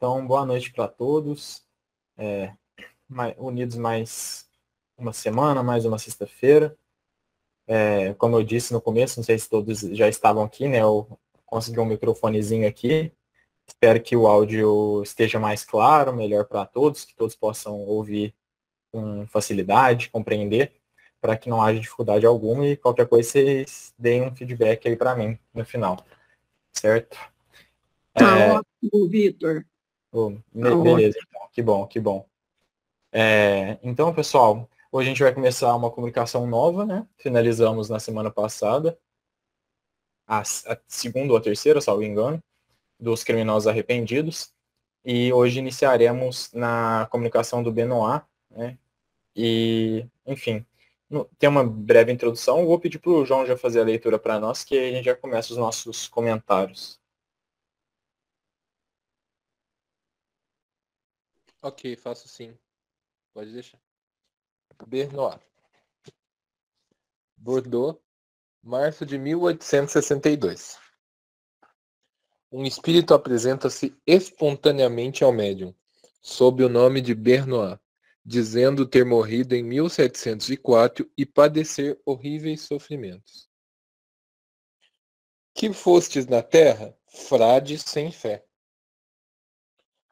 Então, boa noite para todos. Unidos mais uma semana, mais uma sexta-feira. Como eu disse no começo, não sei se todos já estavam aqui, né? Eu consegui um microfonezinho aqui. Espero que o áudio esteja mais claro, melhor para todos, que todos possam ouvir com facilidade, compreender, para que não haja dificuldade alguma e qualquer coisa vocês deem um feedback aí para mim no final, certo? Tá ótimo, Vitor. Beleza, então. Que bom, que bom. Então, pessoal, hoje a gente vai começar uma comunicação nova, né? Finalizamos na semana passada, a segunda ou a terceira, salvo engano, dos criminosos arrependidos. E hoje iniciaremos na comunicação do Benoit, né? E, enfim, tem uma breve introdução. Vou pedir para o João já fazer a leitura para nós, que a gente já começa os nossos comentários. Ok, faço sim. Pode deixar. Benoit. Bordeaux, março de 1862. Um espírito apresenta-se espontaneamente ao médium, sob o nome de Benoit, dizendo ter morrido em 1704 e padecer horríveis sofrimentos. Que fostes na terra, frades sem fé.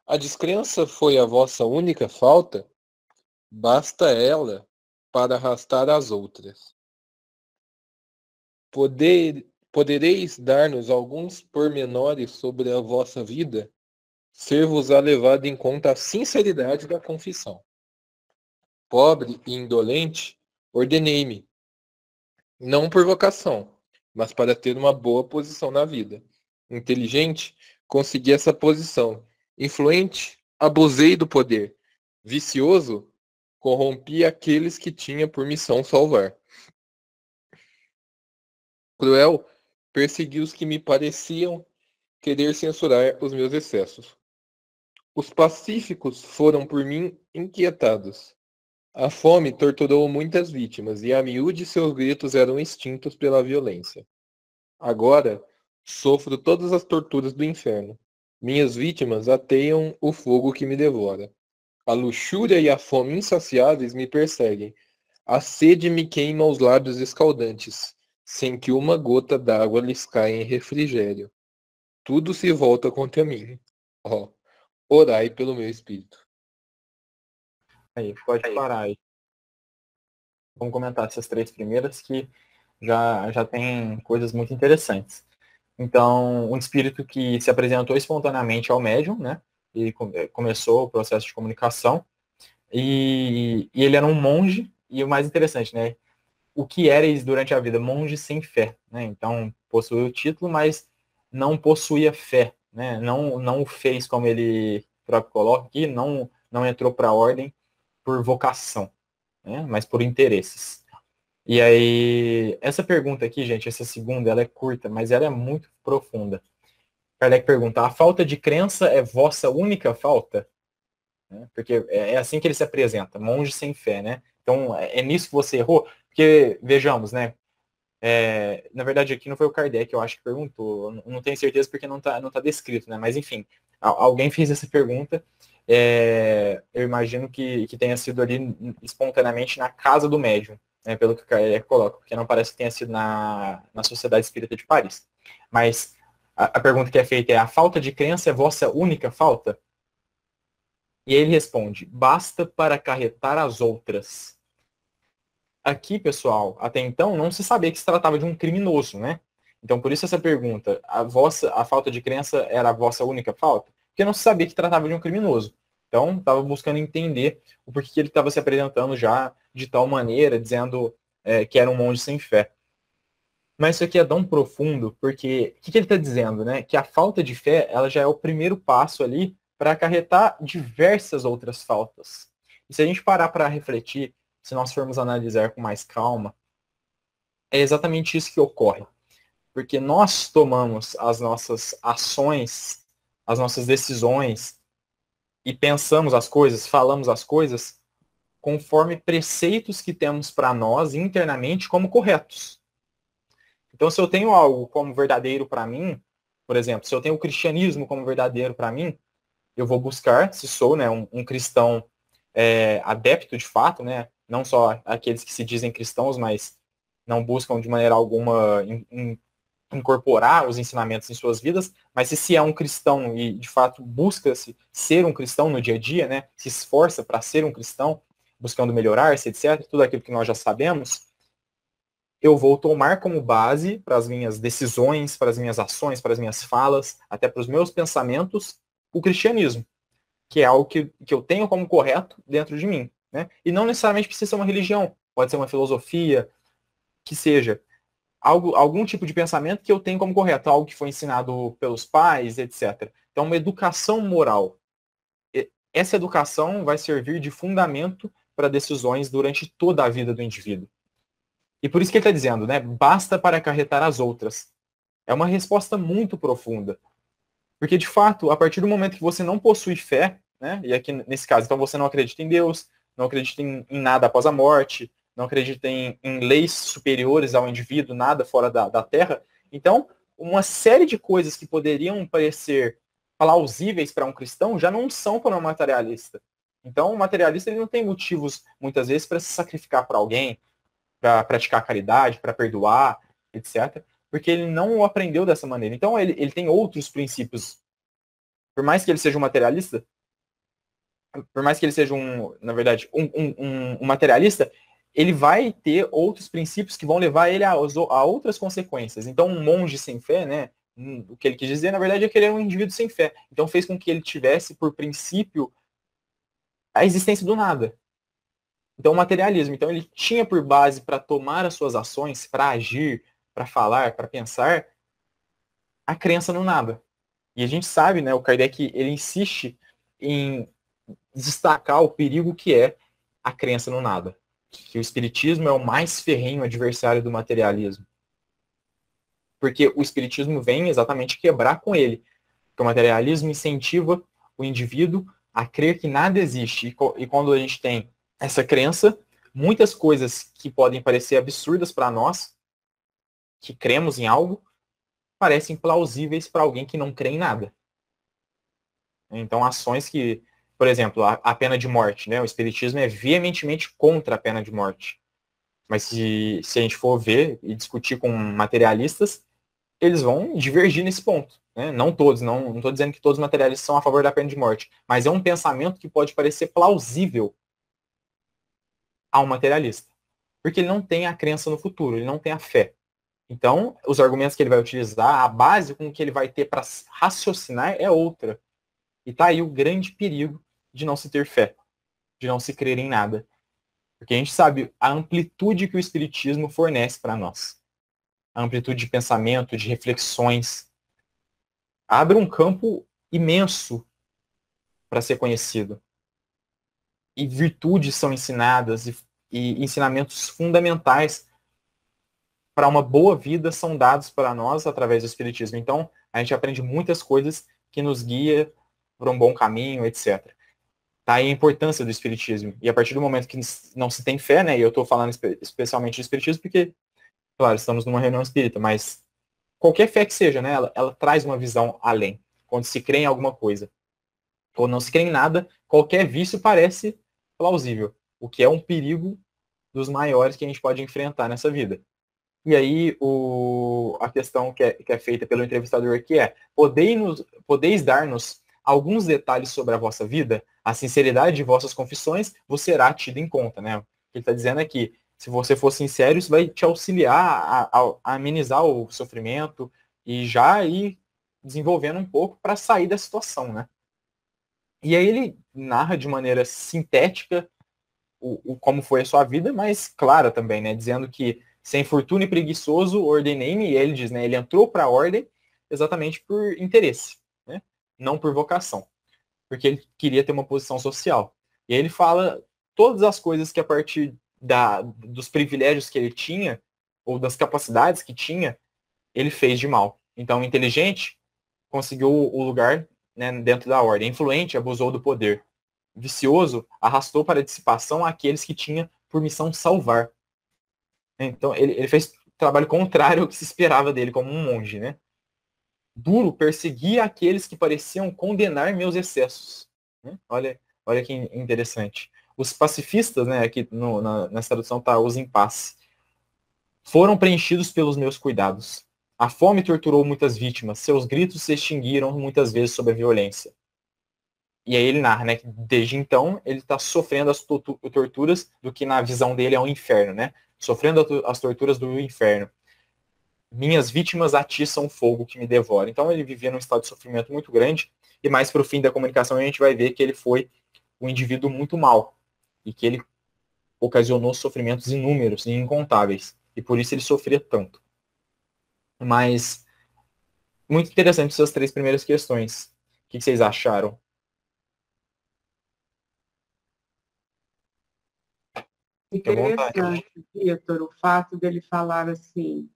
A descrença foi a vossa única falta? Basta ela para arrastar as outras. Podereis dar-nos alguns pormenores sobre a vossa vida? Ser-vos-á levado em conta a sinceridade da confissão. Pobre e indolente, ordenei-me, não por vocação, mas para ter uma boa posição na vida. Inteligente, consegui essa posição. Influente, abusei do poder. Vicioso, corrompi aqueles que tinha por missão salvar. Cruel, persegui os que me pareciam querer censurar os meus excessos. Os pacíficos foram por mim inquietados. A fome torturou muitas vítimas, e a miúde seus gritos eram extintos pela violência. Agora, sofro todas as torturas do inferno. Minhas vítimas ateiam o fogo que me devora. A luxúria e a fome insaciáveis me perseguem. A sede me queima os lábios escaldantes, sem que uma gota d'água lhes caia em refrigério. Tudo se volta contra mim. Ó, orai pelo meu espírito. Aí, pode parar aí. Vamos comentar essas três primeiras que já tem coisas muito interessantes. Então, um espírito que se apresentou espontaneamente ao médium, né? E começou o processo de comunicação. E ele era um monge, e o mais interessante, né? O que eres durante a vida? Monge sem fé, né? Então, possuía o título, mas não possuía fé, né? Não o fez como ele próprio coloca aqui, não entrou para a ordem por vocação, né? Mas por interesses. E aí, essa pergunta aqui, gente, essa segunda, ela é curta, mas ela é muito profunda. Kardec pergunta: a falta de crença é vossa única falta? Porque é assim que ele se apresenta, monge sem fé, né? Então, é nisso que você errou? Porque, vejamos, né? Na verdade, aqui não foi o Kardec, eu acho que perguntou. Não tenho certeza porque não tá descrito, né? Mas, enfim, alguém fez essa pergunta. Eu imagino que tenha sido ali espontaneamente na casa do médium, né? Pelo que o Kardec coloca, porque não parece que tenha sido na Sociedade Espírita de Paris. Mas a pergunta que é feita é: a falta de crença é vossa única falta? E ele responde: basta para acarretar as outras. Aqui, pessoal, até então não se sabia que se tratava de um criminoso, né? Então, por isso essa pergunta: a falta de crença era a vossa única falta? Porque não se sabia que tratava de um criminoso. Então, estava buscando entender o porquê que ele estava se apresentando já de tal maneira, dizendo que era um monge sem fé. Mas isso aqui é tão profundo, porque o que ele está dizendo, né? Que a falta de fé, ela já é o primeiro passo ali para acarretar diversas outras faltas. E se a gente parar para refletir, se nós formos analisar com mais calma, é exatamente isso que ocorre. Porque nós tomamos as nossas ações, as nossas decisões, e pensamos as coisas, falamos as coisas, conforme preceitos que temos para nós internamente como corretos. Então, se eu tenho algo como verdadeiro para mim, por exemplo, se eu tenho o cristianismo como verdadeiro para mim, eu vou buscar, se sou, né, um cristão adepto de fato, né, não só aqueles que se dizem cristãos, mas não buscam de maneira alguma incorporar os ensinamentos em suas vidas, mas se é um cristão e de fato busca-se ser um cristão no dia a dia, né, se esforça para ser um cristão, buscando melhorar-se, etc., tudo aquilo que nós já sabemos, eu vou tomar como base para as minhas decisões, para as minhas ações, para as minhas falas, até para os meus pensamentos, o cristianismo, que é algo que eu tenho como correto dentro de mim. Né? E não necessariamente precisa ser uma religião, pode ser uma filosofia, que seja algum tipo de pensamento que eu tenho como correto, algo que foi ensinado pelos pais, etc. Então, uma educação moral. Essa educação vai servir de fundamento para decisões durante toda a vida do indivíduo. E por isso que ele está dizendo, né? Basta para acarretar as outras. É uma resposta muito profunda. Porque, de fato, a partir do momento que você não possui fé, né? E aqui nesse caso, então você não acredita em Deus, não acredita em nada após a morte, não acredita em leis superiores ao indivíduo, nada fora da Terra. Então, uma série de coisas que poderiam parecer plausíveis para um cristão já não são para um materialista. Então, o materialista ele não tem motivos, muitas vezes, para se sacrificar para alguém, para praticar caridade, para perdoar, etc. Porque ele não o aprendeu dessa maneira. Então, ele tem outros princípios. Por mais que ele seja um materialista, por mais que ele seja na verdade, um materialista, ele vai ter outros princípios que vão levar ele a outras consequências. Então, um monge sem fé, né? O que ele quis dizer, na verdade, é que ele era um indivíduo sem fé. Então, fez com que ele tivesse, por princípio, a existência do nada. Então, o materialismo. Então, ele tinha por base para tomar as suas ações, para agir, para falar, para pensar, a crença no nada. E a gente sabe, né, o Kardec, ele insiste em destacar o perigo que é a crença no nada. Que o espiritismo é o mais ferrenho adversário do materialismo. Porque o espiritismo vem exatamente quebrar com ele. Porque o materialismo incentiva o indivíduo a crer que nada existe. E quando a gente tem essa crença, muitas coisas que podem parecer absurdas para nós, que cremos em algo, parecem plausíveis para alguém que não crê em nada. Então, ações que, por exemplo, a pena de morte, né? O espiritismo é veementemente contra a pena de morte. Mas se a gente for ver e discutir com materialistas, eles vão divergir nesse ponto. Né? Não todos, não estou dizendo que todos os materialistas são a favor da pena de morte, mas é um pensamento que pode parecer plausível ao materialista. Porque ele não tem a crença no futuro, ele não tem a fé. Então, os argumentos que ele vai utilizar, a base com que ele vai ter para raciocinar é outra. E está aí o grande perigo de não se ter fé, de não se crer em nada. Porque a gente sabe a amplitude que o Espiritismo fornece para nós. A amplitude de pensamento, de reflexões. Abre um campo imenso para ser conhecido. E virtudes são ensinadas, e ensinamentos fundamentais para uma boa vida são dados para nós através do Espiritismo. Então, a gente aprende muitas coisas que nos guia por um bom caminho, etc. Tá aí a importância do Espiritismo. E a partir do momento que não se tem fé, né, e eu estou falando especialmente do Espiritismo porque, claro, estamos numa reunião espírita, mas qualquer fé que seja, né, ela traz uma visão além. Quando se crê em alguma coisa. Quando não se crê em nada, qualquer vício parece plausível, o que é um perigo dos maiores que a gente pode enfrentar nessa vida. E aí, a questão que é feita pelo entrevistador aqui é: podeis dar-nos alguns detalhes sobre a vossa vida? A sinceridade de vossas confissões vos será tida em conta, né? O que ele está dizendo é que, se você for sincero, isso vai te auxiliar a amenizar o sofrimento e já ir desenvolvendo um pouco para sair da situação, né? E aí ele narra de maneira sintética como foi a sua vida, mas clara também, né? Dizendo que sem fortuna e preguiçoso ordenei-me, e ele diz, né? Ele entrou para a ordem exatamente por interesse, né? Não por vocação, porque ele queria ter uma posição social. E aí ele fala todas as coisas que a partir dos privilégios que ele tinha, ou das capacidades que tinha, ele fez de mal. Então, inteligente, conseguiu o lugar, né, dentro da ordem. Influente, abusou do poder. Vicioso, arrastou para a dissipação aqueles que tinha por missão salvar. Então, ele fez trabalho contrário ao que se esperava dele como um monge, né? duro perseguia aqueles que pareciam condenar meus excessos. Olha que interessante. Os pacifistas, né, aqui nessa tradução está os em paz, foram preenchidos pelos meus cuidados. A fome torturou muitas vítimas, seus gritos se extinguiram muitas vezes sob a violência. E aí ele narra, né, que desde então ele está sofrendo as torturas do que na visão dele é um inferno, né? Sofrendo as torturas do inferno. Minhas vítimas atiçam o fogo que me devora. Então ele vivia num estado de sofrimento muito grande, e mais para o fim da comunicação a gente vai ver que ele foi um indivíduo muito mau, e que ele ocasionou sofrimentos inúmeros e incontáveis, e por isso ele sofria tanto. Mas, muito interessante essas 3 primeiras questões. O que vocês acharam? Interessante, Vitor, o fato dele falar assim,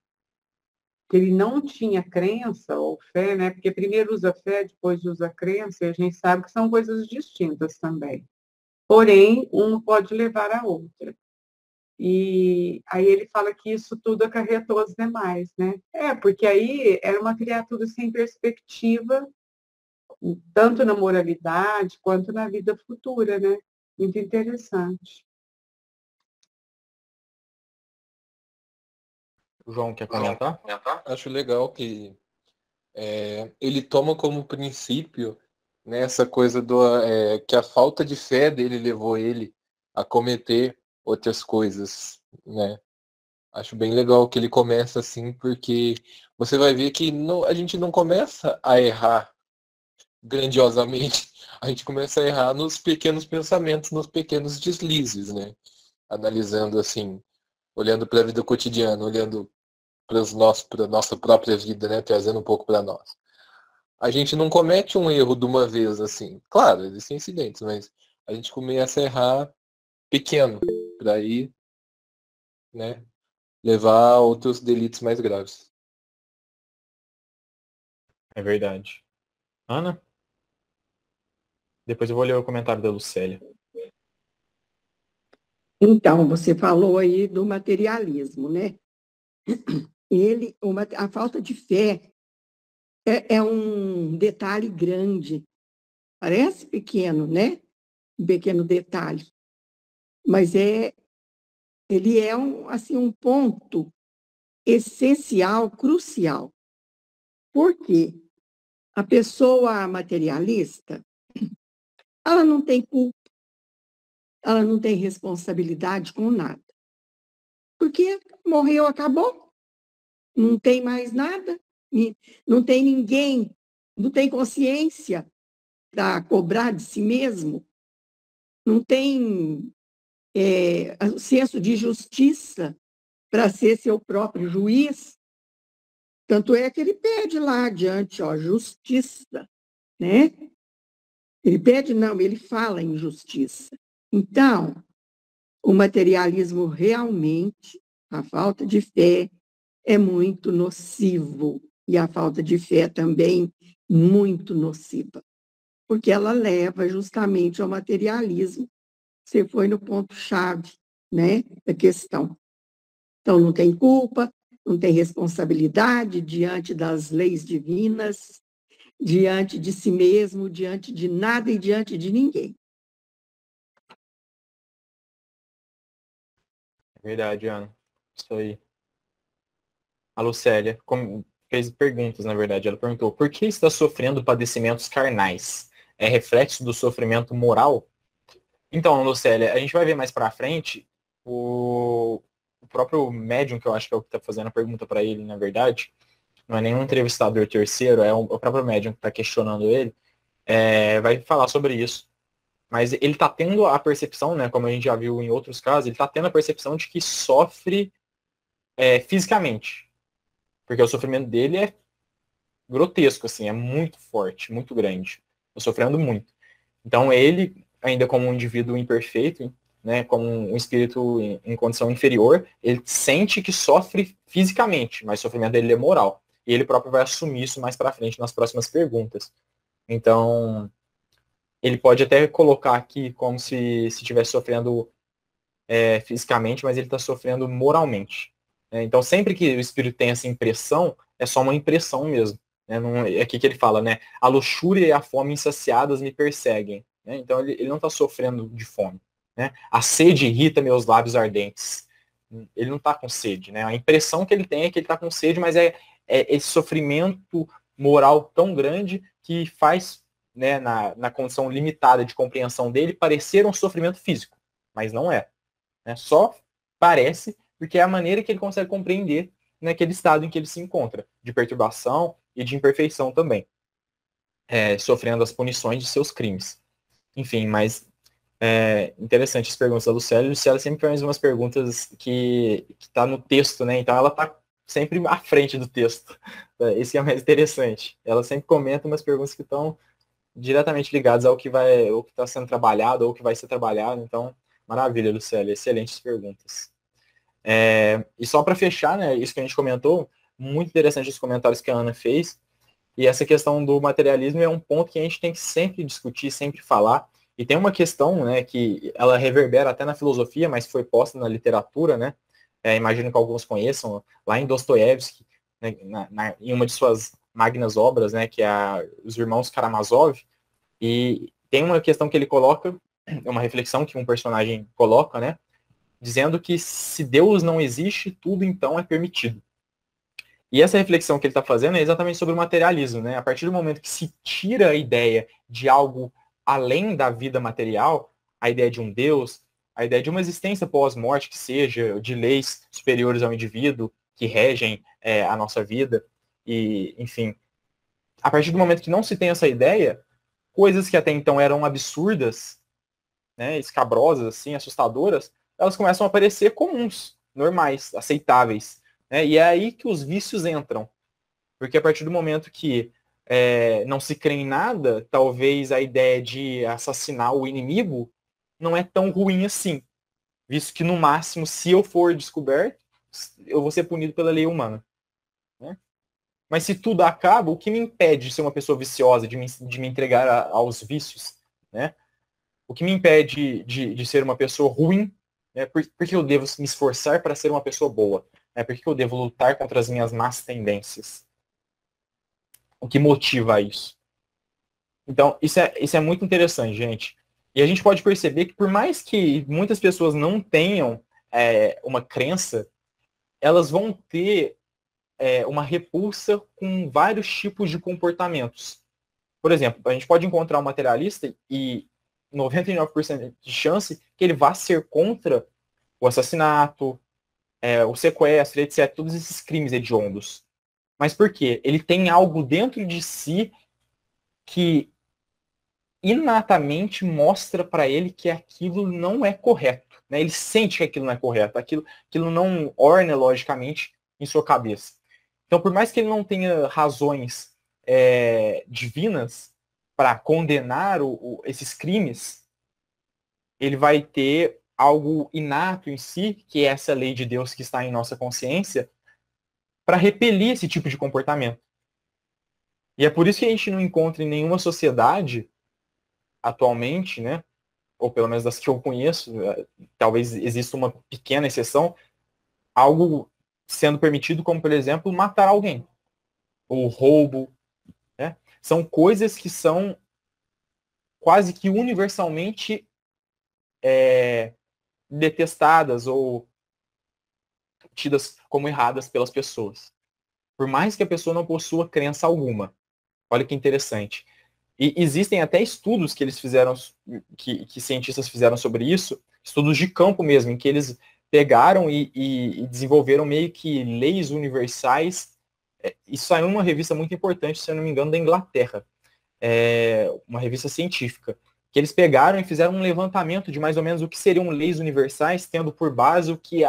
que ele não tinha crença ou fé, né? Porque primeiro usa fé, depois usa crença, e a gente sabe que são coisas distintas também. Porém, uma pode levar a outra. E aí ele fala que isso tudo acarretou os demais, né? Porque aí era uma criatura sem perspectiva, tanto na moralidade quanto na vida futura, né? Muito interessante. O João quer comentar? Acho legal que ele toma como princípio, né, essa coisa que a falta de fé dele levou ele a cometer outras coisas, né? Acho bem legal que ele começa assim, porque você vai ver que a gente não começa a errar grandiosamente, a gente começa a errar nos pequenos pensamentos, nos pequenos deslizes, né? Analisando assim, olhando para a vida cotidiana, olhando para a nossa própria vida, né? Trazendo um pouco para nós. A gente não comete um erro de uma vez assim. Claro, existem incidentes, mas a gente começa a errar pequeno, para aí, né, levar a outros delitos mais graves. É verdade. Ana? Depois eu vou ler o comentário da Lucélia. Então, você falou aí do materialismo, né? A falta de fé é um detalhe grande. Parece pequeno, né? Um pequeno detalhe. Mas ele é um ponto essencial, crucial. Por quê? A pessoa materialista, ela não tem culpa, ela não tem responsabilidade com nada. Porque morreu, acabou. Não tem mais nada, não tem ninguém, não tem consciência para cobrar de si mesmo, não tem senso de justiça para ser seu próprio juiz. Tanto é que ele pede lá adiante, justiça, né? Ele pede, não, ele fala em justiça. Então, o materialismo realmente, a falta de fé, é muito nocivo. E a falta de fé também muito nociva, porque ela leva justamente ao materialismo. Você foi no ponto-chave, né, da questão. Então, não tem culpa, não tem responsabilidade diante das leis divinas, diante de si mesmo, diante de nada e diante de ninguém. É verdade, Ana. Isso aí. A Lucélia fez perguntas, na verdade. Ela perguntou: por que está sofrendo padecimentos carnais? É reflexo do sofrimento moral? Então, Lucélia, a gente vai ver mais pra frente o próprio médium, que eu acho que é o que está fazendo a pergunta para ele, na verdade, não é nenhum entrevistador terceiro, é o próprio médium que está questionando ele, vai falar sobre isso. Mas ele está tendo a percepção, né, como a gente já viu em outros casos, ele está tendo a percepção de que sofre fisicamente. Porque o sofrimento dele é grotesco, assim, é muito forte, muito grande. Tô sofrendo muito. Então ele, ainda como um indivíduo imperfeito, né, como um espírito em condição inferior, ele sente que sofre fisicamente, mas o sofrimento dele é moral. E ele próprio vai assumir isso mais para frente nas próximas perguntas. Então, ele pode até colocar aqui como se estivesse sofrendo fisicamente, mas ele está sofrendo moralmente. Então, sempre que o espírito tem essa impressão, é só uma impressão mesmo. Né? Não, é aqui que ele fala, né? A luxúria e a fome insaciadas me perseguem. Né? Então ele não está sofrendo de fome. Né? A sede irrita meus lábios ardentes. Ele não está com sede. Né? A impressão que ele tem é que ele está com sede, mas é esse sofrimento moral tão grande que faz, né, na condição limitada de compreensão dele, parecer um sofrimento físico. Mas não é. Né? Só parece, porque é a maneira que ele consegue compreender naquele estado em que ele se encontra, de perturbação e de imperfeição também, sofrendo as punições de seus crimes. Enfim, mas interessante as perguntas da Lucélia. A Lucélia sempre faz umas perguntas que tá no texto, né? Então ela tá sempre à frente do texto. Esse é o mais interessante. Ela sempre comenta umas perguntas que estão diretamente ligadas ao que está sendo trabalhado ou que vai ser trabalhado. Então, maravilha, Lucélia. Excelentes perguntas. E só para fechar, né, isso que a gente comentou, muito interessante os comentários que a Ana fez, e essa questão do materialismo é um ponto que a gente tem que sempre discutir, sempre falar, e tem uma questão, né, que ela reverbera até na filosofia, mas foi posta na literatura, né, imagino que alguns conheçam, lá em Dostoiévski, né, em uma de suas magnas obras, né, que é Os Irmãos Karamazov, e tem uma questão que ele coloca, uma reflexão que um personagem coloca, né, dizendo que se Deus não existe, tudo então é permitido. E essa reflexão que ele está fazendo é exatamente sobre o materialismo, né? A partir do momento que se tira a ideia de algo além da vida material, a ideia de um Deus, a ideia de uma existência pós-morte, que seja de leis superiores ao indivíduo, que regem a nossa vida, e, enfim. A partir do momento que não se tem essa ideia, coisas que até então eram absurdas, né, escabrosas, assim, assustadoras, elas começam a parecer comuns, normais, aceitáveis. Né? E é aí que os vícios entram. Porque a partir do momento que não se crê em nada, talvez a ideia de assassinar o inimigo não é tão ruim assim. Visto que, no máximo, se eu for descoberto, eu vou ser punido pela lei humana. Né? Mas se tudo acaba, o que me impede de ser uma pessoa viciosa, de me entregar aos vícios? Né? O que me impede de ser uma pessoa ruim? Né? Por que eu devo me esforçar para ser uma pessoa boa? Né? Por que eu devo lutar contra as minhas más tendências? O que motiva isso? Então, isso é muito interessante, gente. E a gente pode perceber que, por mais que muitas pessoas não tenham uma crença, elas vão ter uma repulsa com vários tipos de comportamentos. Por exemplo, a gente pode encontrar um materialista e 99% de chance que ele vá ser contra o assassinato, o sequestro, etc., todos esses crimes hediondos. Mas por quê? Ele tem algo dentro de si que inatamente mostra para ele que aquilo não é correto. Né? Ele sente que aquilo não é correto, aquilo não orna logicamente em sua cabeça. Então, por mais que ele não tenha razões divinas para condenar esses crimes, ele vai ter algo inato em si, que é essa lei de Deus que está em nossa consciência, para repelir esse tipo de comportamento. E é por isso que a gente não encontra em nenhuma sociedade atualmente, né, ou pelo menos das que eu conheço, talvez exista uma pequena exceção, algo sendo permitido como, por exemplo, matar alguém, ou roubo. Né? São coisas que são quase que universalmente detestadas ou tidas como erradas pelas pessoas. Por mais que a pessoa não possua crença alguma. Olha que interessante. E existem até estudos que eles fizeram, que cientistas fizeram sobre isso, estudos de campo mesmo, em que eles pegaram e desenvolveram meio que leis universais. Isso saiu em uma revista muito importante, se eu não me engano, da Inglaterra. Uma revista científica. Que eles pegaram e fizeram um levantamento de mais ou menos o que seriam leis universais, tendo por base o que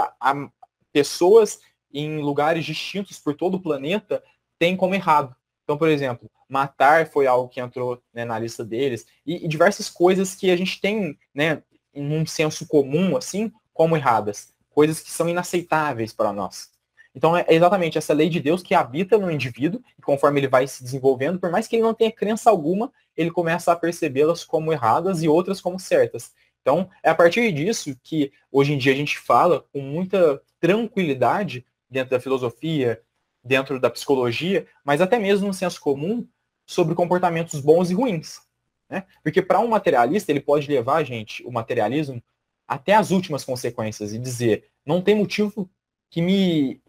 pessoas em lugares distintos por todo o planeta têm como errado. Então, por exemplo, matar foi algo que entrou, né, na lista deles, e diversas coisas que a gente tem, né, em um senso comum, assim, como erradas. Coisas que são inaceitáveis para nós. Então, é exatamente essa lei de Deus que habita no indivíduo, e conforme ele vai se desenvolvendo, por mais que ele não tenha crença alguma, ele começa a percebê-las como erradas e outras como certas. Então, é a partir disso que, hoje em dia, a gente fala com muita tranquilidade dentro da filosofia, dentro da psicologia, mas até mesmo no senso comum, sobre comportamentos bons e ruins. Né? Porque para um materialista, ele pode levar a gente, o materialismo, até as últimas consequências e dizer, não tem motivo que me,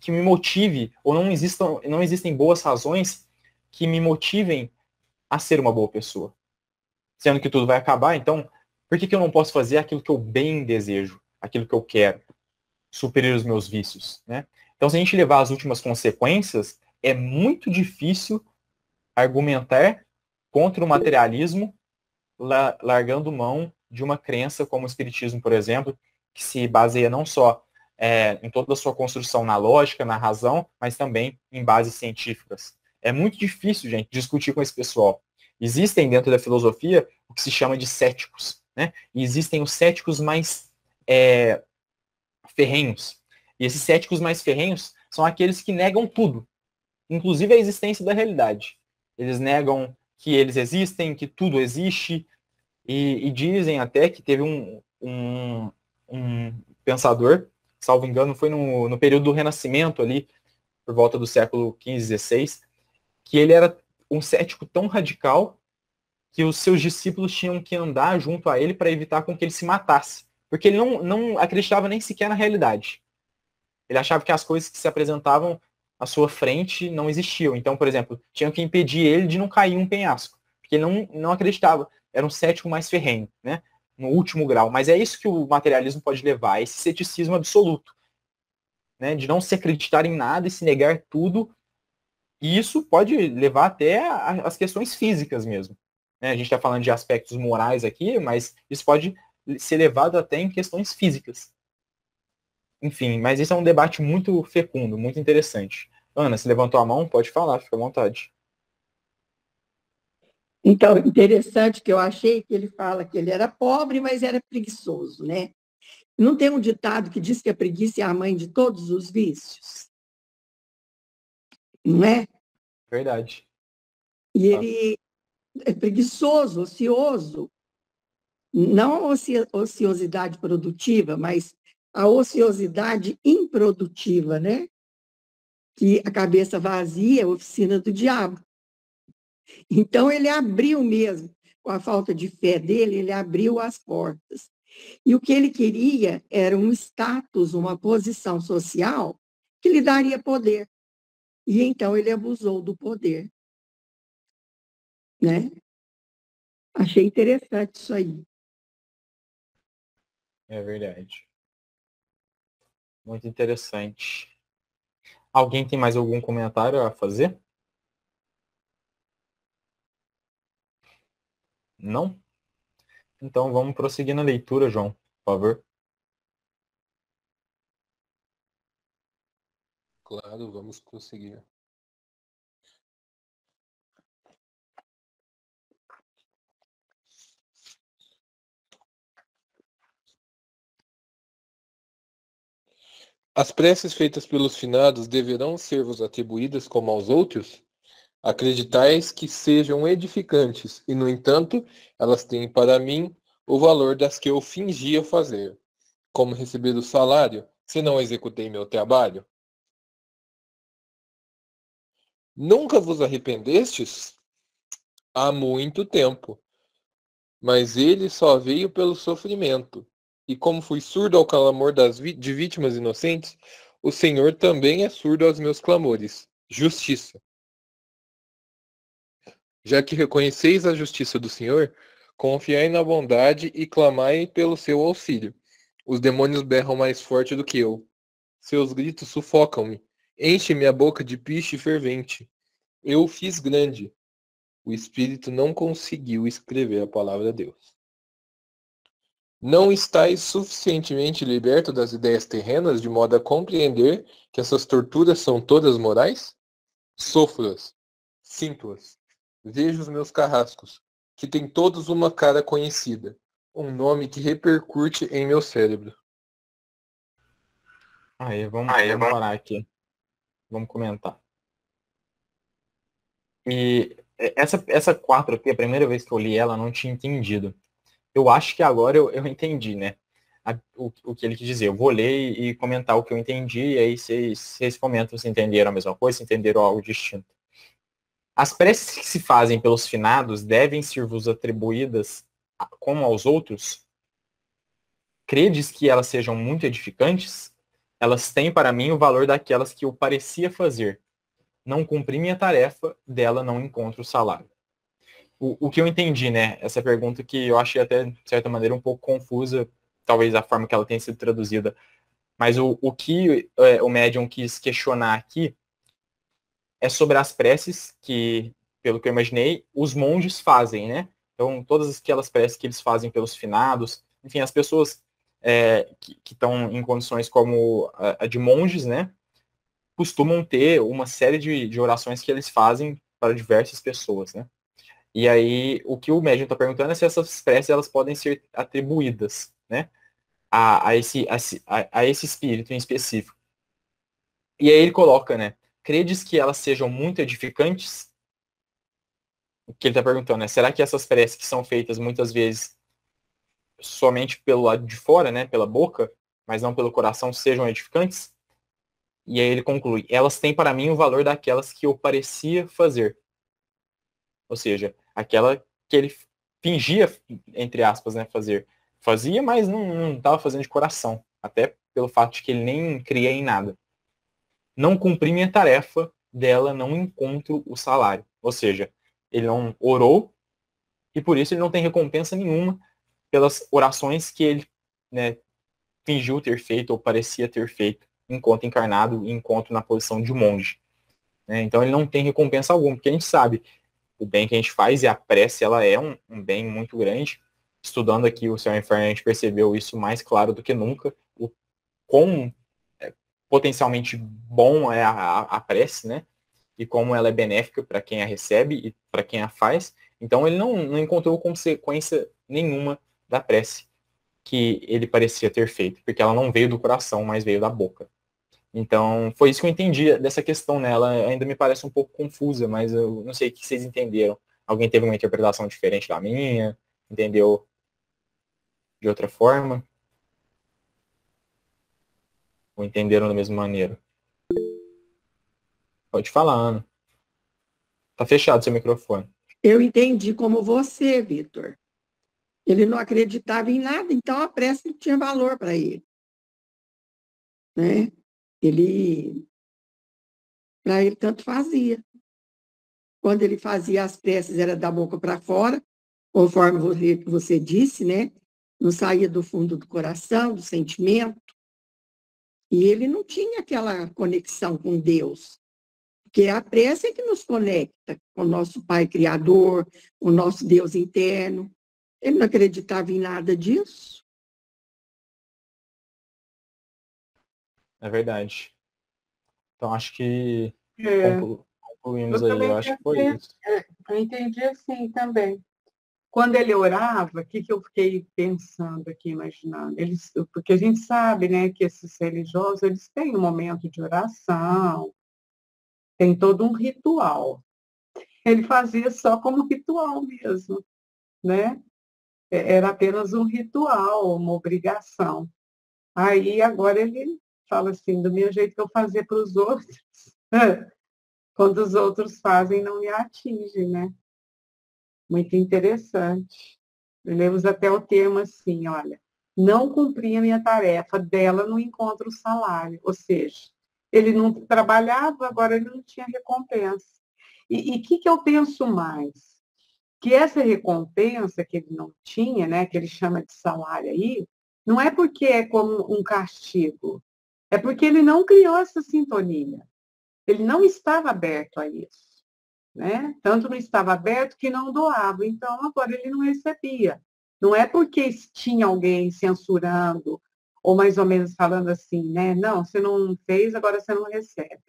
que me motive, ou não existem boas razões que me motivem a ser uma boa pessoa. Sendo que tudo vai acabar, então, por que eu não posso fazer aquilo que eu bem desejo, aquilo que eu quero, suprir os meus vícios, né? Então, se a gente levar as últimas consequências, é muito difícil argumentar contra o materialismo, largando mão de uma crença como o espiritismo, por exemplo, que se baseia não só em toda a sua construção na lógica, na razão, mas também em bases científicas. É muito difícil, gente, discutir com esse pessoal. Existem dentro da filosofia o que se chama de céticos, né? E existem os céticos mais ferrenhos. E esses céticos mais ferrenhos são aqueles que negam tudo, inclusive a existência da realidade. Eles negam que eles existem, que tudo existe, e dizem até que teve um pensador, salvo engano, foi no período do Renascimento ali, por volta do século XV, XVI, que ele era um cético tão radical que os seus discípulos tinham que andar junto a ele para evitar com que ele se matasse. Porque ele não acreditava nem sequer na realidade. Ele achava que as coisas que se apresentavam à sua frente não existiam. Então, por exemplo, tinham que impedir ele de não cair em um penhasco. Porque ele não acreditava. Era um cético mais ferrenho, né? No último grau. Mas é isso que o materialismo pode levar, esse ceticismo absoluto. Né? De não se acreditar em nada e se negar tudo. E isso pode levar até às questões físicas mesmo. Né? A gente está falando de aspectos morais aqui, mas isso pode ser levado até em questões físicas. Enfim, mas esse é um debate muito fecundo, muito interessante. Ana, se levantou a mão, pode falar, fica à vontade. Então, interessante que eu achei que ele fala que ele era pobre, mas era preguiçoso, né? Não tem um ditado que diz que a preguiça é a mãe de todos os vícios? Não é? Verdade. E ele é preguiçoso, ocioso. Não a ociosidade produtiva, mas a ociosidade improdutiva, né? Que a cabeça vazia é a oficina do diabo. Então, ele abriu mesmo, com a falta de fé dele, ele abriu as portas. E o que ele queria era um status, uma posição social que lhe daria poder. E então ele abusou do poder. Né? Achei interessante isso aí. É verdade. Muito interessante. Alguém tem mais algum comentário a fazer? Não? Então vamos prosseguir na leitura, João, por favor. Claro, vamos prosseguir. As preces feitas pelos finados deverão ser-vos atribuídas como aos outros? Acreditais que sejam edificantes, e, no entanto, elas têm para mim o valor das que eu fingia fazer. Como receber o salário, se não executei meu trabalho? Nunca vos arrependestes? Há muito tempo. Mas ele só veio pelo sofrimento. E como fui surdo ao clamor de vítimas inocentes, o Senhor também é surdo aos meus clamores. Justiça. Já que reconheceis a justiça do Senhor, confiai na bondade e clamai pelo seu auxílio. Os demônios berram mais forte do que eu. Seus gritos sufocam-me. Enche-me a boca de piche fervente. Eu o fiz grande. O Espírito não conseguiu escrever a palavra de Deus. Não estáis suficientemente liberto das ideias terrenas de modo a compreender que essas torturas são todas morais? Sofro-as, sinto-as, vejo os meus carrascos, que têm todos uma cara conhecida, um nome que repercute em meu cérebro. Aí, vamos parar aqui. Vamos comentar. E essa 4 aqui, a primeira vez que eu li ela, eu não tinha entendido. Eu acho que agora eu entendi, né? o que ele quis dizer. Eu vou ler e comentar o que eu entendi, e aí vocês comentam se entenderam a mesma coisa, se entenderam algo distinto. As preces que se fazem pelos finados devem ser-vos atribuídas como aos outros? Credes que elas sejam muito edificantes? Elas têm para mim o valor daquelas que eu parecia fazer. Não cumpri minha tarefa, dela não encontro o salário. O que eu entendi, né? Essa pergunta que eu achei até, de certa maneira, um pouco confusa, talvez a forma que ela tenha sido traduzida. Mas o que o médium quis questionar aqui é sobre as preces que, pelo que eu imaginei, os monges fazem, né? Então, todas aquelas preces que eles fazem pelos finados, enfim, as pessoas que estão em condições como a de monges, né? Costumam ter uma série de orações que eles fazem para diversas pessoas, né? E aí, o que o médium está perguntando é se essas preces elas podem ser atribuídas, né? A esse espírito em específico. E aí ele coloca, né? Credes que elas sejam muito edificantes? O que ele está perguntando é, será que essas preces que são feitas muitas vezes somente pelo lado de fora, né? Pela boca, mas não pelo coração, sejam edificantes? E aí ele conclui, elas têm para mim o valor daquelas que eu parecia fazer. Ou seja, aquela que ele fingia, entre aspas, né, fazer. Fazia, mas não estava fazendo de coração. Até pelo fato de que ele nem cria em nada. Não cumpri minha tarefa, dela não encontro o salário. Ou seja, ele não orou e por isso ele não tem recompensa nenhuma pelas orações que ele, né, fingiu ter feito ou parecia ter feito enquanto encarnado e enquanto na posição de monge. Né? Então ele não tem recompensa alguma, porque a gente sabe o bem que a gente faz e a prece ela é um bem muito grande. Estudando aqui o Céu e o Inferno, a gente percebeu isso mais claro do que nunca, o quão potencialmente bom é a prece, né? E como ela é benéfica para quem a recebe e para quem a faz. Então ele não encontrou consequência nenhuma da prece que ele parecia ter feito, porque ela não veio do coração, mas veio da boca. Então, foi isso que eu entendi dessa questão, né? Ela ainda me parece um pouco confusa, mas eu não sei o que vocês entenderam. Alguém teve uma interpretação diferente da minha? Entendeu de outra forma? Ou entenderam da mesma maneira? Pode falar, Ana. Tá fechado seu microfone. Eu entendi como você, Vitor. Ele não acreditava em nada, então a prece não tinha valor para ele. Né? Para ele, tanto fazia. Quando ele fazia as preces, era da boca para fora, conforme você disse, né? Não saía do fundo do coração, do sentimento. E ele não tinha aquela conexão com Deus. Porque a prece é que nos conecta com o nosso Pai Criador, com o nosso Deus interno. Ele não acreditava em nada disso. É verdade. Então, acho que É, concluímos eu aí. também Eu acho que foi pensei, isso. eu entendi assim também. Quando ele orava, o que eu fiquei pensando aqui, imaginando? Porque a gente sabe, né, que esses religiosos, eles têm um momento de oração, tem todo um ritual. Ele fazia só como ritual mesmo, né? Era apenas um ritual, uma obrigação. Aí, agora ele fala assim, do meu jeito que eu fazia para os outros, quando os outros fazem, não me atinge, né? Muito interessante. Ele usa até o termo assim, olha, não cumpri a minha tarefa, dela não encontra o salário. Ou seja, ele não trabalhava, agora ele não tinha recompensa. E o que eu penso mais? Que essa recompensa que ele não tinha, né, que ele chama de salário aí, não é porque é como um castigo, é porque ele não criou essa sintonia. Ele não estava aberto a isso. Né? Tanto não estava aberto que não doava, então agora ele não recebia. Não é porque tinha alguém censurando, ou mais ou menos falando assim, né? Não, você não fez, agora você não recebe.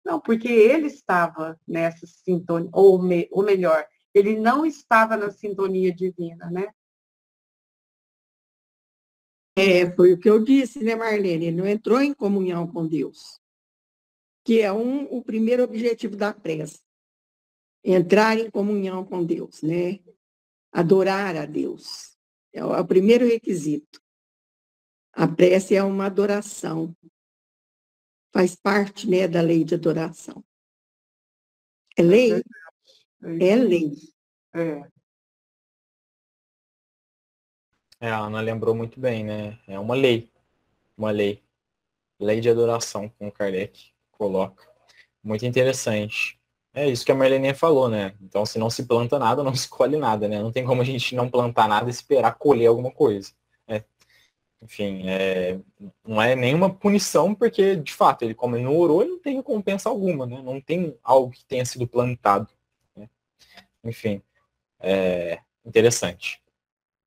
Não, porque ele estava nessa sintonia, ou melhor, ele não estava na sintonia divina, né? Foi o que eu disse, né, Marlene? Ele não entrou em comunhão com Deus, que é o primeiro objetivo da prece. Entrar em comunhão com Deus, né? Adorar a Deus. É o primeiro requisito. A prece é uma adoração. Faz parte, né, da lei de adoração. É lei? É lei. A Ana lembrou muito bem, né? É uma lei. Uma lei. Lei de adoração, como Kardec coloca. Muito interessante. É isso que a Marlene falou, né? Então, se não se planta nada, não se colhe nada, né? Não tem como a gente não plantar nada e esperar colher alguma coisa. Né? Enfim, não é nenhuma punição, porque, de fato, ele, como ele não orou, ele não tem recompensa alguma, né? Não tem algo que tenha sido plantado. Né? Enfim, interessante.